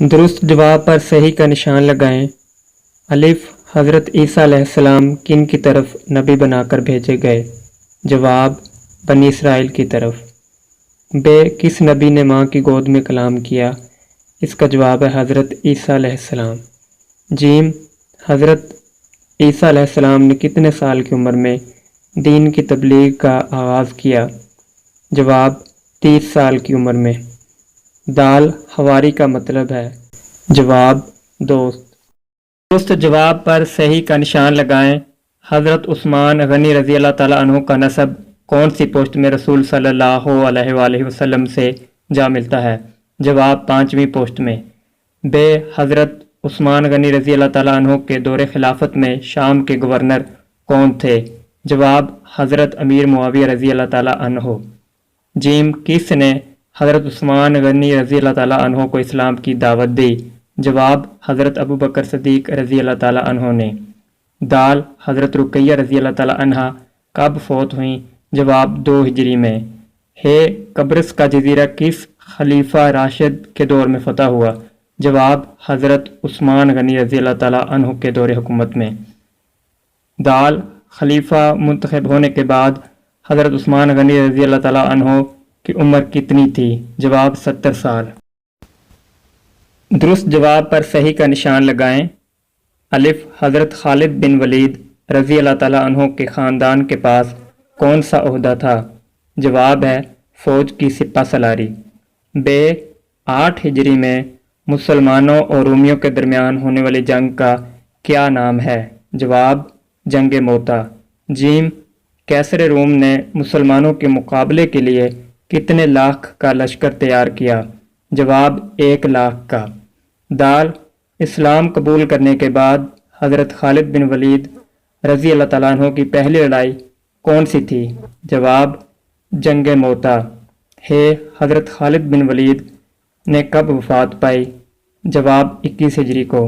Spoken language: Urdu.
درست جواب پر صحیح کا نشان لگائیں۔ الف، حضرت عیسیٰ علیہ السلام کن کی طرف نبی بنا کر بھیجے گئے؟ جواب، بنی اسرائیل کی طرف۔ ب، کس نبی نے ماں کی گود میں کلام کیا؟ اس کا جواب ہے حضرت عیسیٰ علیہ السلام۔ جیم، حضرت عیسیٰ علیہ السلام نے کتنے سال کی عمر میں دین کی تبلیغ کا آغاز کیا؟ جواب، 30 سال کی عمر میں۔ دال، حواری کا مطلب ہے؟ جواب، دوست۔ درست جواب پر صحیح کا نشان لگائیں۔ حضرت عثمان غنی رضی اللہ تعالیٰ عنہ کا نسب کون سی پوسٹ میں رسول صلی اللہ علیہ وآلہ وسلم سے جا ملتا ہے؟ جواب، 5ویں پوسٹ میں۔ ب، حضرت عثمان غنی رضی اللہ تعالیٰ عنہ کے دور خلافت میں شام کے گورنر کون تھے؟ جواب، حضرت امیر معاویہ رضی اللہ تعالیٰ عنہ۔ جیم، کس نے حضرت عثمان غنی رضی اللہ تعالیٰ عنہ کو اسلام کی دعوت دی؟ جواب، حضرت ابو بکر صدیق رضی اللہ تعالیٰ عنہ نے۔ دال، حضرت رقیہ رضی اللہ تعالیٰ عنہ کب فوت ہوئیں؟ جواب، 2 ہجری میں۔ ہے، قبرص کا جزیرہ کس خلیفہ راشد کے دور میں فتح ہوا؟ جواب، حضرت عثمان غنی رضی اللہ تعالیٰ عنہ کے دور حکومت میں۔ دال، خلیفہ منتخب ہونے کے بعد حضرت عثمان غنی رضی اللہ تعالیٰ عنہ کی عمر کتنی تھی؟ جواب، 70 سال۔ درست جواب پر صحیح کا نشان لگائیں۔ الف، حضرت خالد بن ولید رضی اللہ تعالیٰ عنہ کے خاندان کے پاس کون سا عہدہ تھا؟ جواب ہے فوج کی سپہ سالاری۔ ب، 8 ہجری میں مسلمانوں اور رومیوں کے درمیان ہونے والی جنگ کا کیا نام ہے؟ جواب، جنگ موتا۔ جیم، کیسر روم نے مسلمانوں کے مقابلے کے لیے کتنے لاکھ کا لشکر تیار کیا؟ جواب، 1 لاکھ کا۔ دال، اسلام قبول کرنے کے بعد حضرت خالد بن ولید رضی اللہ تعالیٰ عنہ کی پہلی لڑائی کون سی تھی؟ جواب، جنگ موتا۔ ہے، حضرت خالد بن ولید نے کب وفات پائی؟ جواب، 21 ہجری کو۔